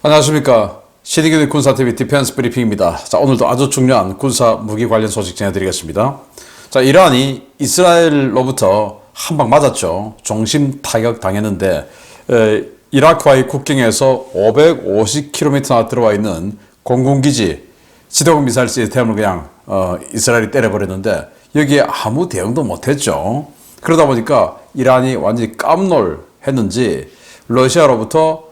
안녕하십니까. 신의균의 군사TV 디펜스 브리핑입니다. 자, 오늘도 아주 중요한 군사 무기 관련 소식 전해드리겠습니다. 자, 이란이 이스라엘로부터 한 방 맞았죠. 중심 타격 당했는데 이라크와의 국경에서 550km나 들어와 있는 공군기지 지대공 미사일 시스템을 그냥 이스라엘이 때려버렸는데 여기에 아무 대응도 못했죠. 그러다 보니까 이란이 완전히 깜놀했는지 러시아로부터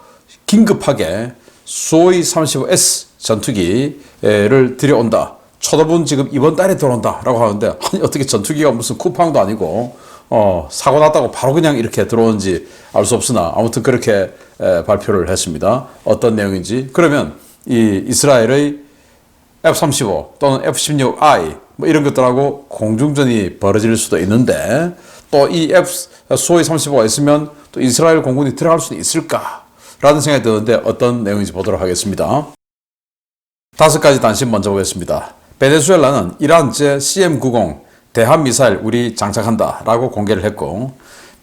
긴급하게 수호이 35S 전투기를 들여온다. 쳐다본 지금 이번 달에 들어온다 라고 하는데, 아니 어떻게 전투기가 무슨 쿠팡도 아니고 사고 났다고 바로 그냥 이렇게 들어오는지 알 수 없으나 아무튼 그렇게 발표를 했습니다. 어떤 내용인지. 그러면 이 이스라엘의 F-35 또는 F-16I 뭐 이런 것들하고 공중전이 벌어질 수도 있는데, 또 이 수호이 35가 있으면 또 이스라엘 공군이 들어갈 수는 있을까? 라는 생각이 드는데 어떤 내용인지 보도록 하겠습니다. 5가지 단신 먼저 보겠습니다. 베네수엘라는 이란제 CM-90 대함미사일 우리 장착한다 라고 공개를 했고,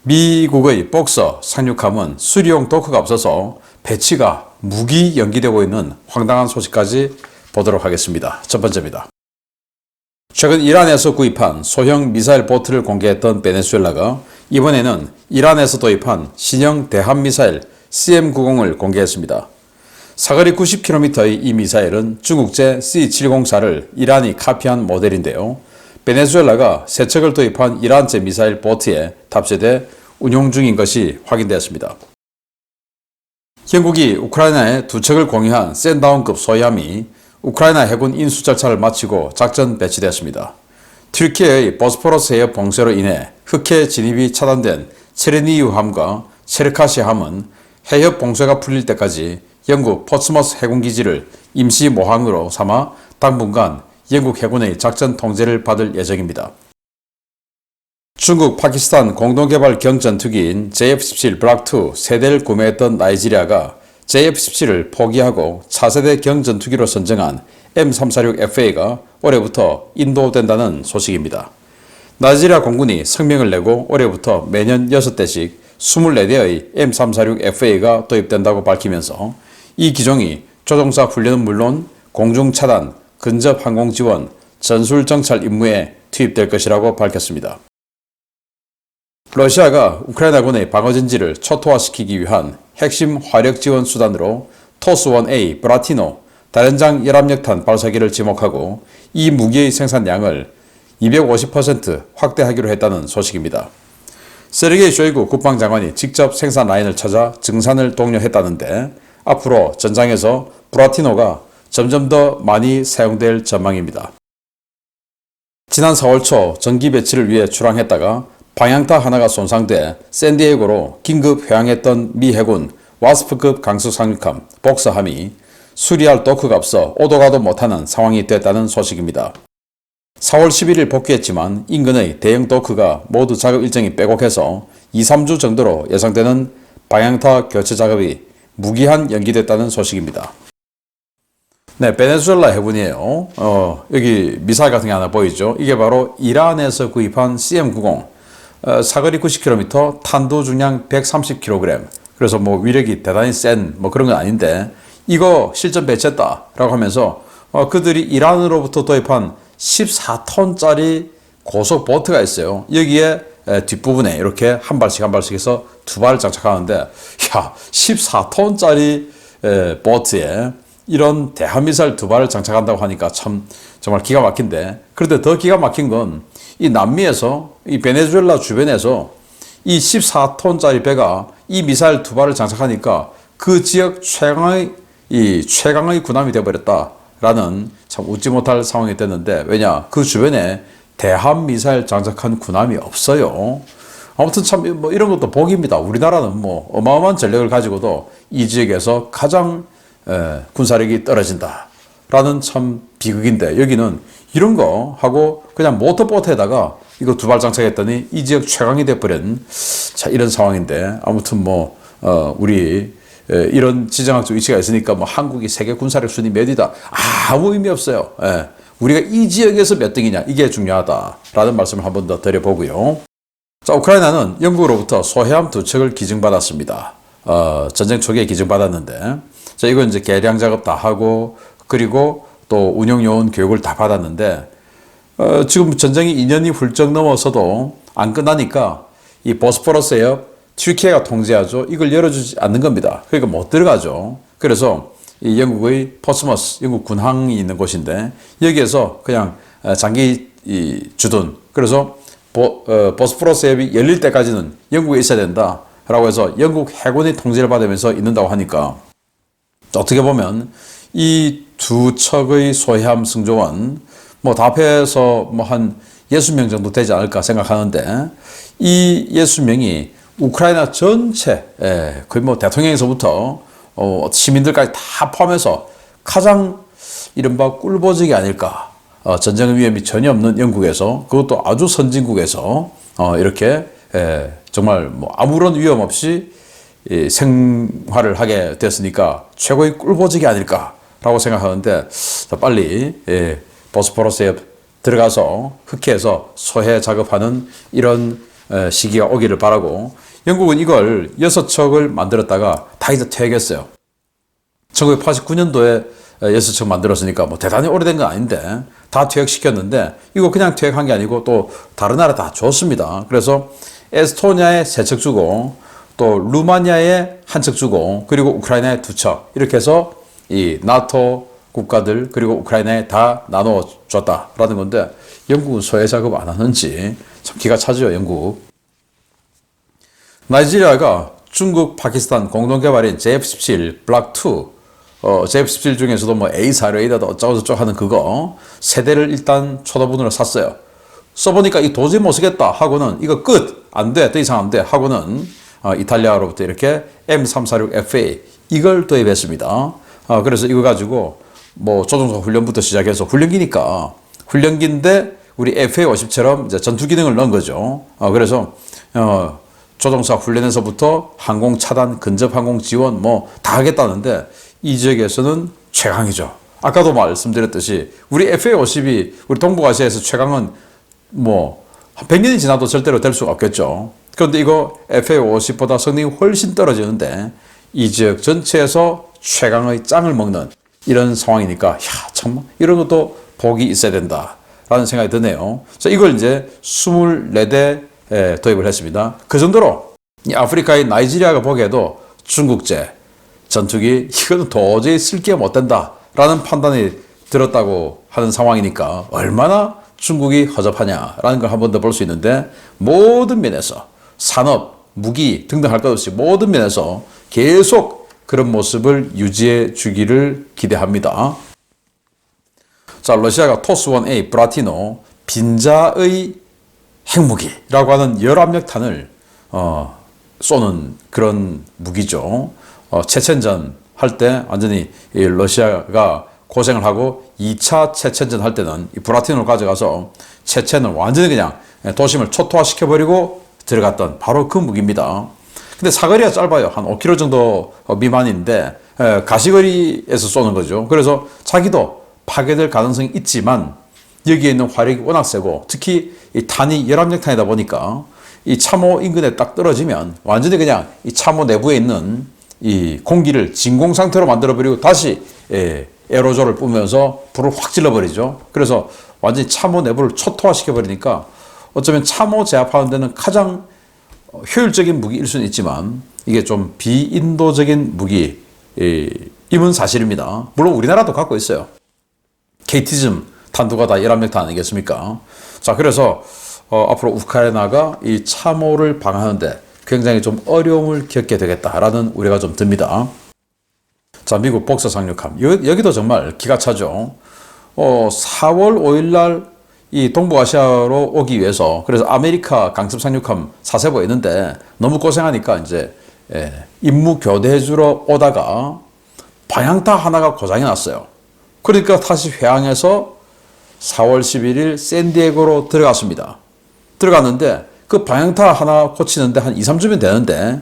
미국의 복서 상륙함은 수리용 도크가 없어서 배치가 무기 연기되고 있는 황당한 소식까지 보도록 하겠습니다. 첫 번째입니다. 최근 이란에서 구입한 소형 미사일 보트를 공개했던 베네수엘라가 이번에는 이란에서 도입한 신형 대함미사일 CM-90을 공개했습니다. 사거리 90km의 이 미사일은 중국제 C-704를 이란이 카피한 모델인데요. 베네수엘라가 새 척을 도입한 이란제 미사일 보트에 탑재돼 운용 중인 것이 확인되었습니다. 영국이 우크라이나에 2척을 공유한 샌다운급 소위함이 우크라이나 해군 인수 절차를 마치고 작전 배치되었습니다. 튀르키예의 보스포러스 해협 봉쇄로 인해 흑해 진입이 차단된 체르니유함과 체르카시함은 해협 봉쇄가 풀릴 때까지 영국 포츠머스 해군기지를 임시 모항으로 삼아 당분간 영국 해군의 작전 통제를 받을 예정입니다. 중국, 파키스탄 공동개발 경전투기인 JF-17 블락2 세대를 구매했던 나이지리아가 JF-17을 포기하고 차세대 경전투기로 선정한 M346FA가 올해부터 인도된다는 소식입니다. 나이지리아 공군이 성명을 내고 올해부터 매년 6대씩 24대의 M346FA가 도입된다고 밝히면서 이 기종이 조종사 훈련은 물론 공중차단, 근접 항공 지원, 전술 정찰 임무에 투입될 것이라고 밝혔습니다. 러시아가 우크라이나군의 방어진지를 초토화시키기 위한 핵심 화력 지원 수단으로 토스-1A 브라티노 다연장 열압력탄 발사기를 지목하고 이 무기의 생산량을 250% 확대하기로 했다는 소식입니다. 세르게이 쇼이구 국방장관이 직접 생산 라인을 찾아 증산을 독려했다는데, 앞으로 전장에서 브라티노가 점점 더 많이 사용될 전망입니다. 지난 4월 초 전기 배치를 위해 출항했다가 방향타 하나가 손상돼 샌디에고로 긴급 회항했던 미 해군 와스프급 강수 상륙함 복서함이 수리할 도크가 없어 오도 가도 못하는 상황이 됐다는 소식입니다. 4월 11일 복귀했지만 인근의 대형 도크가 모두 작업 일정이 빼곡해서 2-3주 정도로 예상되는 방향타 교체 작업이 무기한 연기됐다는 소식입니다. 네, 베네수엘라 해군이에요. 여기 미사일 같은 게 하나 보이죠? 이게 바로 이란에서 구입한 CM-90, 사거리 90km, 탄도 중량 130kg. 그래서 뭐 위력이 대단히 센 뭐 그런 건 아닌데, 이거 실전 배치했다라고 하면서 그들이 이란으로부터 도입한 14톤짜리 고속 보트가 있어요. 여기에 뒷부분에 이렇게 한 발씩 해서 2발을 장착하는데, 야, 14톤짜리 보트에 이런 대함미사일 2발을 장착한다고 하니까 참 정말 기가 막힌데, 그런데 더 기가 막힌 건 이 남미에서, 이 베네수엘라 주변에서 이 14톤짜리 배가 이 미사일 2발을 장착하니까 그 지역 최강의 군함이 되어버렸다라는 참 웃지 못할 상황이 됐는데, 왜냐, 그 주변에 대함 미사일 장착한 군함이 없어요. 아무튼 참 뭐 이런 것도 복입니다. 우리나라는 뭐 어마어마한 전력을 가지고도 이 지역에서 가장 군사력이 떨어진다라는 참 비극인데, 여기는 이런 거 하고 그냥 모터보트에다가 이거 2발 장착했더니 이 지역 최강이 돼버린 자 이런 상황인데, 아무튼 뭐 우리 이런 지정학적 위치가 있으니까 뭐 한국이 세계 군사력 순위 몇이다 아무 의미 없어요. 우리가 이 지역에서 몇 등이냐 이게 중요하다라는 말씀을 한 번 더 드려보고요. 자, 우크라이나는 영국으로부터 소해함 2척을 기증받았습니다. 전쟁 초기에 기증받았는데, 자, 이건 이제 계량 작업 다 하고 그리고 또 운용 요원 교육을 다 받았는데 지금 전쟁이 2년이 훌쩍 넘어서도 안 끝나니까 이 보스포러스 해협 튀르키예가 통제하죠. 이걸 열어주지 않는 겁니다. 그러니까 못 들어가죠. 그래서 이 영국의 포츠머스 영국 군항이 있는 곳인데 여기에서 그냥 장기 주둔. 그래서 보스포러스 해협이 열릴 때까지는 영국에 있어야 된다라고 해서 영국 해군이 통제를 받으면서 있는다고 하니까 어떻게 보면 이 두 척의 소해함 승조원 뭐 다 합해서 뭐 한 60명 정도 되지 않을까 생각하는데 이 60명이 우크라이나 전체 거의 뭐 대통령에서부터 시민들까지 다 포함해서 가장 이른바 꿀보직이 아닐까. 전쟁 위험이 전혀 없는 영국에서 그것도 아주 선진국에서 이렇게 정말 뭐 아무런 위험 없이 생활을 하게 됐으니까 최고의 꿀보직이 아닐까라고 생각하는데 빨리 보스포러스 해협 들어가서 흑해에서 소해 작업하는 이런 시기가 오기를 바라고 영국은 이걸 6척을 만들었다가 다 이제 퇴역했어요. 1989년도에 6척 만들었으니까 뭐 대단히 오래된 건 아닌데 다 퇴역시켰는데 이거 그냥 퇴역한 게 아니고 또 다른 나라 다 줬습니다. 그래서 에스토니아에 3척 주고 또 루마니아에 1척 주고 그리고 우크라이나에 2척 이렇게 해서 이 나토 국가들 그리고 우크라이나에 다 나눠줬다라는 건데 영국은 소해 작업 안 하는지 참 기가 차죠. 영국. 나이지리아가 중국, 파키스탄 공동 개발인 JF-17 블락 2 JF-17 중에서도 뭐 A4, A다 어쩌고저쩌고 하는 그거 세대를 일단 초도분으로 샀어요. 써보니까 이 도저히 못 쓰겠다 하고는 이거 끝! 안 돼! 더 이상 안 돼! 하고는 이탈리아로부터 이렇게 M346FA 이걸 도입했습니다. 그래서 이거 가지고 뭐 조종사 훈련부터 시작해서 훈련기니까 훈련기인데 우리 FA-50처럼 이제 전투 기능을 넣은 거죠. 그래서 조종사 훈련에서부터 항공 차단, 근접 항공 지원 뭐 다 하겠다는데 이 지역에서는 최강이죠. 아까도 말씀드렸듯이 우리 FA-50이 우리 동북아시아에서 최강은 뭐 100년이 지나도 절대로 될 수가 없겠죠. 그런데 이거 FA-50보다 성능이 훨씬 떨어지는데 이 지역 전체에서 최강의 짱을 먹는 이런 상황이니까 참 이런 것도 복이 있어야 된다라는 생각이 드네요. 자, 이걸 이제 24대 도입을 했습니다. 그 정도로 이 아프리카의 나이지리아가 보기에도 중국제 전투기 이거는 도저히 쓸 게 못 된다라는 판단이 들었다고 하는 상황이니까 얼마나 중국이 허접하냐라는 걸 한 번 더 볼 수 있는데 모든 면에서 산업, 무기 등등 할 것 없이 모든 면에서 계속 그런 모습을 유지해 주기를 기대합니다. 자, 러시아가 토스-1A 브라티노 빈자의 핵무기라고 하는 열압력탄을 쏘는 그런 무기죠. 체첸전 할 때 완전히 러시아가 고생을 하고 2차 체첸전 할 때는 이 브라티노를 가져가서 체첸을 완전히 그냥 도심을 초토화시켜버리고 들어갔던 바로 그 무기입니다. 근데 사거리가 짧아요. 한 5km 정도 미만인데 가시거리에서 쏘는 거죠. 그래서 자기도 파괴될 가능성이 있지만 여기에 있는 화력이 워낙 세고 특히 이 탄이 열압력탄이다 보니까 이 참호 인근에 딱 떨어지면 완전히 그냥 이 참호 내부에 있는 이 공기를 진공 상태로 만들어버리고 다시 에어로졸을 뿜으면서 불을 확 질러버리죠. 그래서 완전히 참호 내부를 초토화시켜버리니까 어쩌면 참호 제압하는 데는 가장 효율적인 무기일 수는 있지만 이게 좀 비인도적인 무기임은 사실입니다. 물론 우리나라도 갖고 있어요. KT즘 탄두가 다 열압력탄 아니겠습니까? 자, 그래서 앞으로 우크라이나가 이 참호를 방어하는데 굉장히 좀 어려움을 겪게 되겠다라는 우려가 좀 듭니다. 자, 미국 복서 상륙함. 여기도 정말 기가 차죠. 4월 5일 날 이 동북아시아로 오기 위해서 그래서 아메리카 강습 상륙함 사세보가 있는데 너무 고생하니까 이제 임무 교대해 주러 오다가 방향타 하나가 고장이 났어요. 그러니까 다시 회항해서 4월 11일 샌디에고로 들어갔습니다. 들어갔는데 그 방향타 하나 고치는데 한 2, 3주면 되는데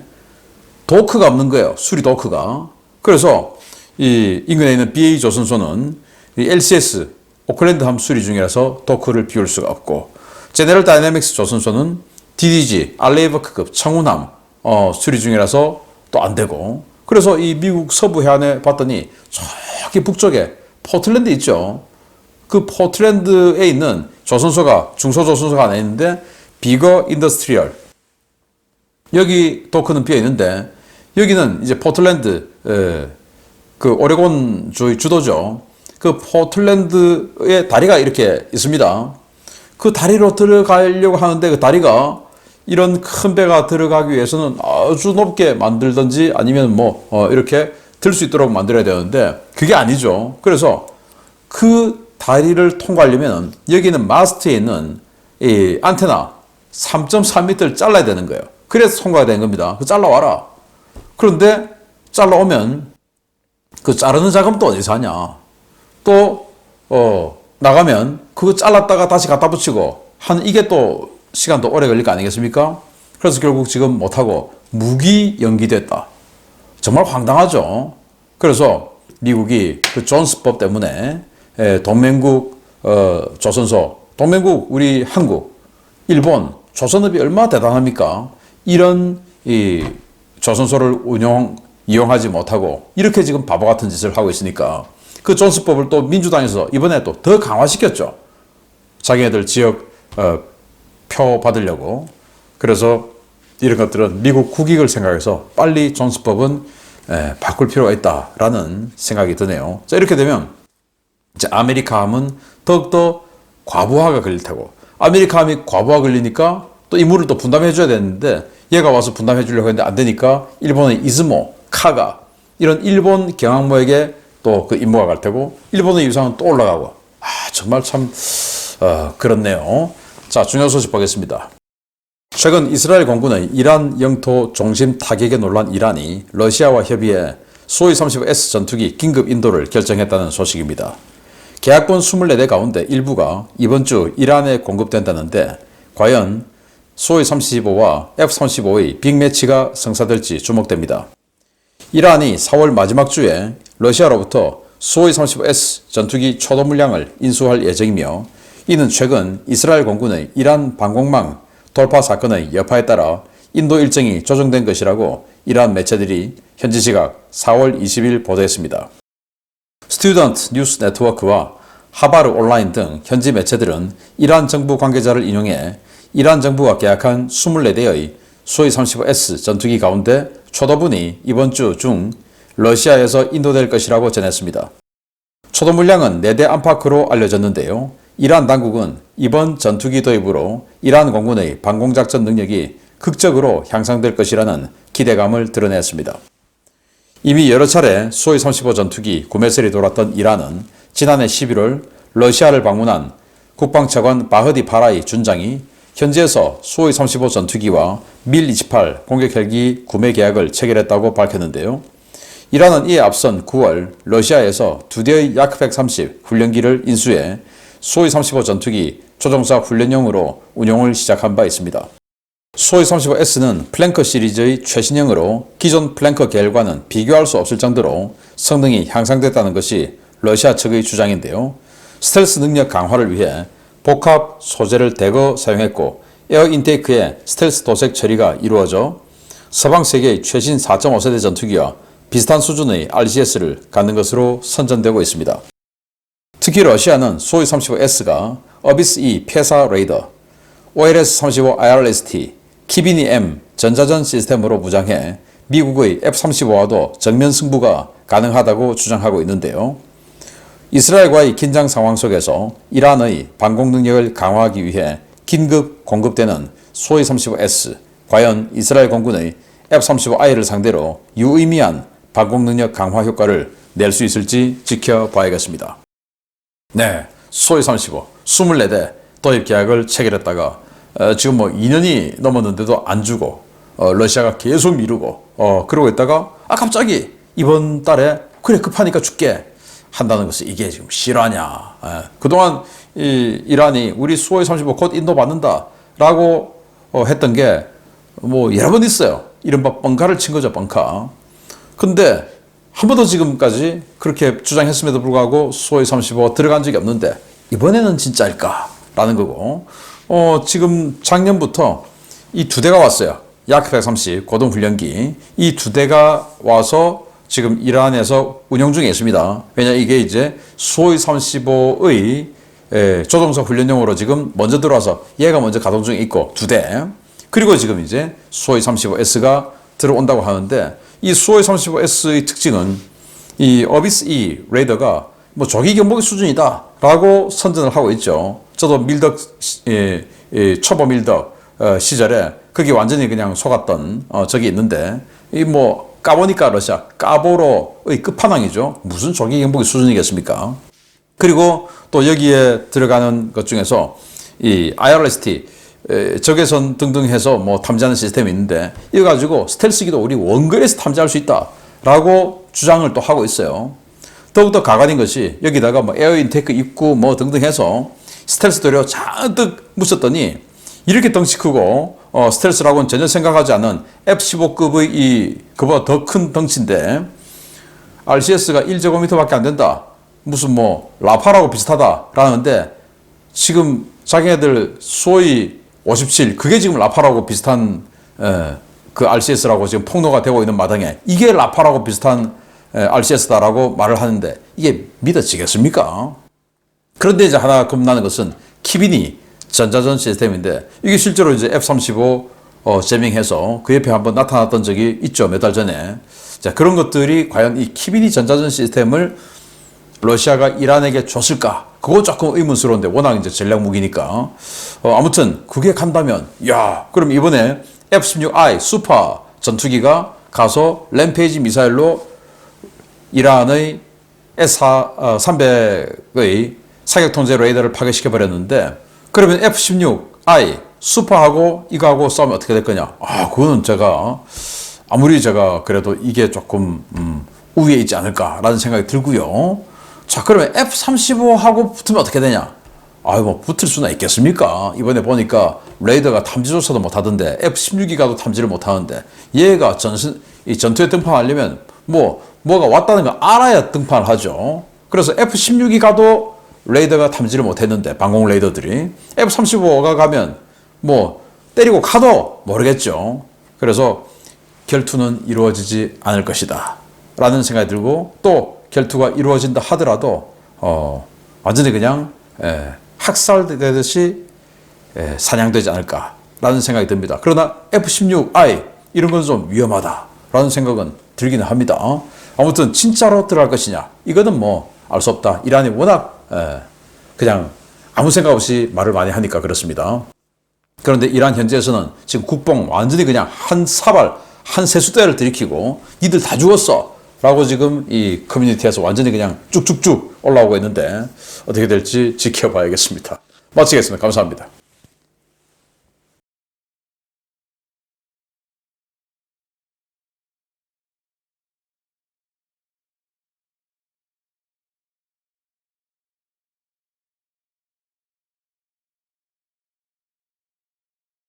도크가 없는 거예요. 수리 도크가. 그래서 이 인근에 있는 BA 조선소는 이 LCS 오클랜드 함 수리 중이라서 도크를 비울 수가 없고 제네럴 다이내믹스 조선소는 DDG 알레이버크급 청운함 수리 중이라서 또 안 되고 그래서 이 미국 서부 해안에 봤더니 저기 북쪽에 포틀랜드 있죠. 그 포틀랜드에 있는 조선소가 중소조선소가 하나 있는데 비거 인더스트리얼, 여기 도크는 비어 있는데 여기는 이제 포틀랜드 그 오레곤주의 주도죠. 그 포틀랜드에 다리가 이렇게 있습니다. 그 다리로 들어가려고 하는데 그 다리가 이런 큰 배가 들어가기 위해서는 아주 높게 만들든지 아니면 뭐 이렇게 들 수 있도록 만들어야 되는데 그게 아니죠. 그래서 그 다리를 통과하려면 여기는 마스트에 있는 이 안테나 3.3m를 잘라야 되는 거예요. 그래서 통과가 되는 겁니다. 그 잘라와라. 그런데 잘라오면 그 자르는 작업도 어디서 하냐. 또 나가면 그거 잘랐다가 다시 갖다 붙이고 이게 또 시간도 오래 걸릴 거 아니겠습니까? 그래서 결국 지금 못하고 무기 연기됐다. 정말 황당하죠. 그래서 미국이 그 존스법 때문에 동맹국 조선소, 동맹국 우리 한국, 일본, 조선업이 얼마나 대단합니까? 이런 이 조선소를 이용하지 못하고 이렇게 지금 바보 같은 짓을 하고 있으니까 그 존스법을 또 민주당에서 이번에 또 더 강화시켰죠. 자기네들 지역 표 받으려고. 그래서 이런 것들은 미국 국익을 생각해서 빨리 존스법은 바꿀 필요가 있다라는 생각이 드네요. 자, 이렇게 되면 이제 아메리카함은 더욱더 과부하가 걸릴 테고, 아메리카함이 과부하 걸리니까 또 임무를 또 분담해 줘야 되는데 얘가 와서 분담해 주려고 했는데 안 되니까 일본의 이즈모, 카가 이런 일본 경항모에게 또 그 임무가 갈 테고 일본의 유상은 또 올라가고, 정말 참 그렇네요. 자, 중요한 소식 보겠습니다. 최근 이스라엘 공군의 이란 영토 중심 타격에 놀란 이란이 러시아와 협의해 수호이 35S 전투기 긴급 인도를 결정했다는 소식입니다. 계약군 24대 가운데 일부가 이번 주 이란에 공급된다는데 과연 수호이 35와 F-35의 빅매치가 성사될지 주목됩니다. 이란이 4월 마지막 주에 러시아로부터 수호이 35S 전투기 초도 물량을 인수할 예정이며 이는 최근 이스라엘 공군의 이란 방공망 돌파 사건의 여파에 따라 인도 일정이 조정된 것이라고 이란 매체들이 현지 시각 4월 20일 보도했습니다. 스튜던트 뉴스 네트워크와 하바르 온라인 등 현지 매체들은 이란 정부 관계자를 인용해 이란 정부가 계약한 24대의 수호이 35S 전투기 가운데 초도분이 이번 주 중 러시아에서 인도될 것이라고 전했습니다. 초도 물량은 4대 안팎으로 알려졌는데요. 이란 당국은 이번 전투기 도입으로 이란 공군의 방공작전 능력이 극적으로 향상될 것이라는 기대감을 드러냈습니다. 이미 여러 차례 수호이 35 전투기 구매설이 돌았던 이란은 지난해 11월 러시아를 방문한 국방차관 바흐디 파라이 준장이 현지에서 수호이 35 전투기와 밀-28 공격 헬기 구매 계약을 체결했다고 밝혔는데요. 이란은 이에 앞선 9월 러시아에서 2대의 야크 130 훈련기를 인수해 수호이 35 전투기 조종사 훈련용으로 운용을 시작한 바 있습니다. 수호이 35S는 플랭커 시리즈의 최신형으로 기존 플랭커 계열과는 비교할 수 없을 정도로 성능이 향상됐다는 것이 러시아 측의 주장인데요. 스텔스 능력 강화를 위해 복합 소재를 대거 사용했고 에어 인테이크의 스텔스 도색 처리가 이루어져 서방 세계의 최신 4.5세대 전투기와 비슷한 수준의 RCS를 갖는 것으로 선전되고 있습니다. 특히 러시아는 수호이 35S가 어비스-E 폐사 레이더, OLS-35 IRST, 키비니-M 전자전 시스템으로 무장해 미국의 F-35와도 정면 승부가 가능하다고 주장하고 있는데요. 이스라엘과의 긴장 상황 속에서 이란의 방공 능력을 강화하기 위해 긴급 공급되는 수호이 35S, 과연 이스라엘 공군의 F-35I를 상대로 유의미한 방공 능력 강화 효과를 낼 수 있을지 지켜봐야겠습니다. 네, 수호이 35, 24대 도입 계약을 체결했다가 지금 뭐 2년이 넘었는데도 안 주고 러시아가 계속 미루고 그러고 있다가 갑자기 이번 달에 그래 급하니까 줄게 한다는 것은 이게 지금 실화냐. 그동안 이란이 우리 수호이 35 곧 인도 받는다 라고 했던 게 뭐 여러 번 있어요. 이른바 뻥카를 친 거죠, 뻥카. 근데 한 번도 지금까지 그렇게 주장했음에도 불구하고 수호이 35 들어간 적이 없는데 이번에는 진짜일까 라는 거고 지금 작년부터 이 2대가 왔어요. 약 130 고등훈련기 이 2대가 와서 지금 이란에서 운영 중에 있습니다. 왜냐 이게 이제 수호이 35의 조종사 훈련용으로 지금 먼저 들어와서 얘가 먼저 가동 중에 있고 2대 그리고 지금 이제 수호이 35S가 들어온다고 하는데 이 수호이 35S의 특징은 이 어비스 E 레이더가 뭐 조기 경보기 수준이다 라고 선전을 하고 있죠. 저도 밀덕 초보 밀덕 시절에 그게 완전히 그냥 속았던 적이 있는데 이 뭐 까보니까 러시아 까보로의 끝판왕이죠. 무슨 조기 경보기 수준이겠습니까? 그리고 또 여기에 들어가는 것 중에서 이 IRST 적외선 등등 해서 뭐 탐지하는 시스템이 있는데 이거 가지고 스텔스기도 우리 원거리에서 탐지할 수 있다라고 주장을 또 하고 있어요. 더욱더 가관인 것이 여기다가 뭐 에어 인테이크 입구 뭐 등등 해서 스텔스 도료 잔뜩 묻혔더니 이렇게 덩치 크고 스텔스라고는 전혀 생각하지 않는 F-15급의 이 그보다 더 큰 덩치인데 RCS가 1제곱미터밖에 안 된다. 무슨 뭐 라파라고 비슷하다라는데 지금 자기네들 소위 57 그게 지금 라파라고 비슷한 그 RCS라고 지금 폭로가 되고 있는 마당에 이게 라파라고 비슷한 RCS다라고 말을 하는데 이게 믿어지겠습니까? 그런데 이제 하나 겁나는 것은 키비니 전자전 시스템인데 이게 실제로 이제 F-35 제밍해서 그 옆에 한번 나타났던 적이 있죠. 몇 달 전에. 자, 그런 것들이 과연 이 키비니 전자전 시스템을 러시아가 이란에게 줬을까? 그거 조금 의문스러운데 워낙 이제 전략 무기니까. 아무튼 그게 간다면 야, 그럼 이번에 F-16I 수파 전투기가 가서 램페이지 미사일로 이란의 S-300의 사격 통제 레이더를 파괴시켜 버렸는데 그러면 F-16I 수파하고 이거하고 싸우면 어떻게 될 거냐? 그거는 제가 아무리 제가 그래도 이게 조금 우위에 있지 않을까라는 생각이 들고요. 자, 그러면 F-35하고 붙으면 어떻게 되냐? 뭐 붙을 수나 있겠습니까? 이번에 보니까 레이더가 탐지조차도 못하던데 F-16이 가도 탐지를 못하는데 얘가 이 전투에 등판하려면 뭐가 왔다는 걸 알아야 등판을 하죠. 그래서 F-16이 가도 레이더가 탐지를 못했는데 방공 레이더들이 F-35가 가면 뭐 때리고 가도 모르겠죠. 그래서 결투는 이루어지지 않을 것이다 라는 생각이 들고 또 결투가 이루어진다 하더라도 완전히 그냥 학살되듯이 사냥되지 않을까라는 생각이 듭니다. 그러나 F-16I 이런 건 좀 위험하다라는 생각은 들기는 합니다. 아무튼 진짜로 들어갈 것이냐 이거는 뭐 알 수 없다. 이란이 워낙 그냥 아무 생각 없이 말을 많이 하니까 그렇습니다. 그런데 이란 현지에서는 지금 국뽕 완전히 그냥 한 사발 한 세수대를 들이키고 니들 다 죽었어 라고 지금 이 커뮤니티에서 완전히 그냥 쭉쭉쭉 올라오고 있는데 어떻게 될지 지켜봐야겠습니다. 마치겠습니다. 감사합니다.